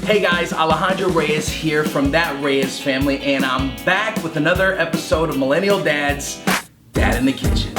Hey guys, Alejandro Reyes here from That Reyes Family, and I'm back with another episode of Millennial Dad's Dad in the Kitchen.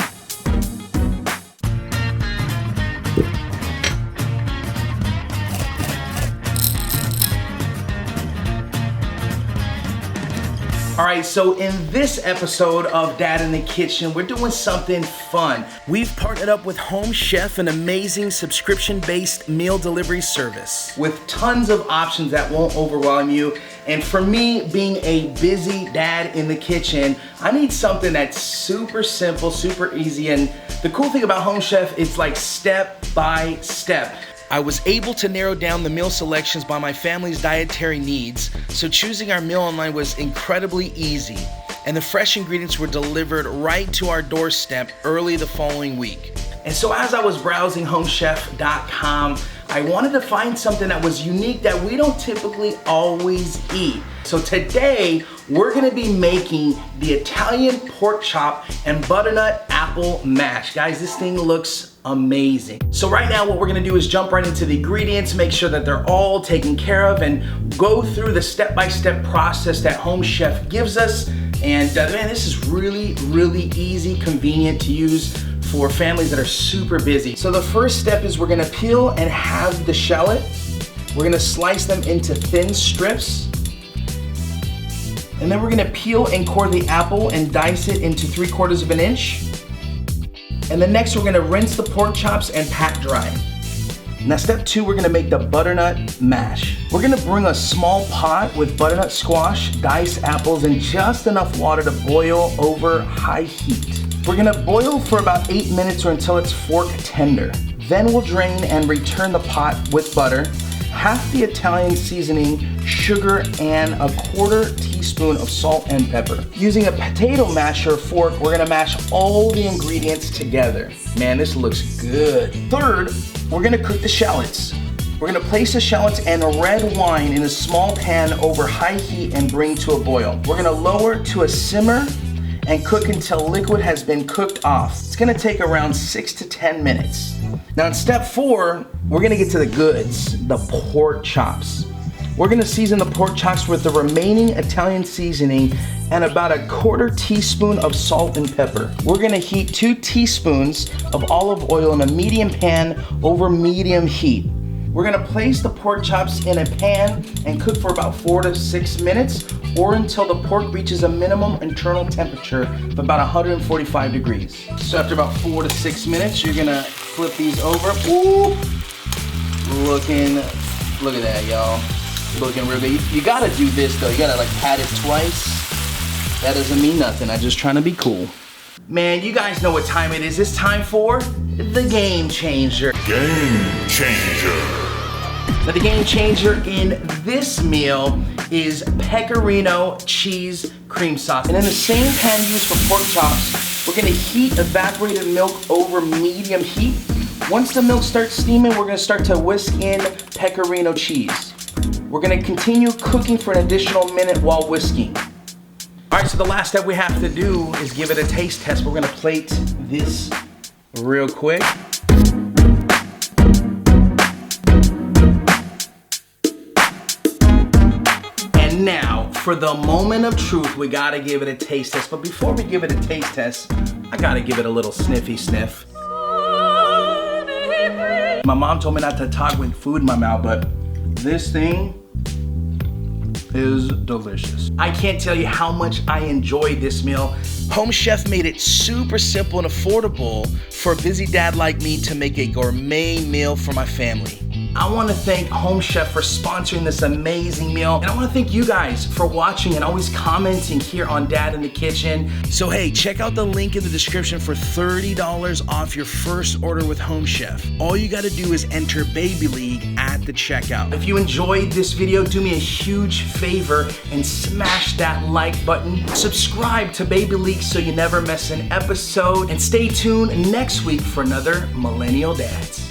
Alright, so in this episode of Dad in the Kitchen, we're doing something fun. We've partnered up with Home Chef, an amazing subscription-based meal delivery service with tons of options that won't overwhelm you. And for me, being a busy dad in the kitchen, I need something that's super simple, super easy. And the cool thing about Home Chef, it's like step by step. I was able to narrow down the meal selections by my family's dietary needs, so choosing our meal online was incredibly easy, and the fresh ingredients were delivered right to our doorstep early the following week. And so as I was browsing homechef.com, I wanted to find something that was unique that we don't typically always eat. So today, we're gonna be making the Italian pork chop and butternut apple mash. Guys, this thing looks amazing. So right now, what we're gonna do is jump right into the ingredients, make sure that they're all taken care of, and go through the step-by-step process that Home Chef gives us. And man, this is really, really easy, convenient to use for families that are super busy. So the first step is we're gonna peel and halve the shallot. We're gonna slice them into thin strips. And then we're gonna peel and core the apple and dice it into 3/4 of an inch. And then next we're gonna rinse the pork chops and pat dry. Now step 2, we're gonna make the butternut mash. We're gonna bring a small pot with butternut squash, diced apples, and just enough water to boil over high heat. We're gonna boil for about 8 minutes or until it's fork tender. Then we'll drain and return the pot with butter, half the Italian seasoning, sugar, and a 1/4 teaspoon of salt and pepper. Using a potato masher fork, we're gonna mash all the ingredients together. Man, this looks good. Third, we're gonna cook the shallots. We're gonna place the shallots and red wine in a small pan over high heat and bring to a boil. We're gonna lower to a simmer and cook until liquid has been cooked off. It's gonna take around 6 to 10 minutes. Now in step 4, we're gonna get to the goods, the pork chops. We're gonna season the pork chops with the remaining Italian seasoning and about a 1/4 teaspoon of salt and pepper. We're gonna heat 2 teaspoons of olive oil in a medium pan over medium heat. We're gonna place the pork chops in a pan and cook for about 4 to 6 minutes or until the pork reaches a minimum internal temperature of about 145 degrees. So after about 4 to 6 minutes, you're gonna flip these over. Ooh, look at that, y'all. Looking real good. You gotta do this though. You gotta like pat it twice. That doesn't mean nothing. I'm just trying to be cool. Man, you guys know what time it is. It's time for the game changer. Game changer. Now the game changer in this meal is pecorino cheese cream sauce. And in the same pan used for pork chops, we're gonna heat evaporated milk over medium heat. Once the milk starts steaming, we're gonna start to whisk in pecorino cheese. We're gonna continue cooking for an additional minute while whisking. All right, so the last step we have to do is give it a taste test. We're gonna plate this real quick. And now, for the moment of truth, we gotta give it a taste test. But before we give it a taste test, I gotta give it a little sniffy sniff. My mom told me not to talk with food in my mouth, but this thing is delicious. I can't tell you how much I enjoyed this meal. Home Chef made it super simple and affordable for a busy dad like me to make a gourmet meal for my family. I want to thank Home Chef for sponsoring this amazing meal. And I want to thank you guys for watching and always commenting here on Dad in the Kitchen. So hey, check out the link in the description for $30 off your first order with Home Chef. All you got to do is enter BabyLeague at the checkout. If you enjoyed this video, do me a huge favor and smash that like button. Subscribe to BabyLeague so you never miss an episode. And stay tuned next week for another Millennial Dads.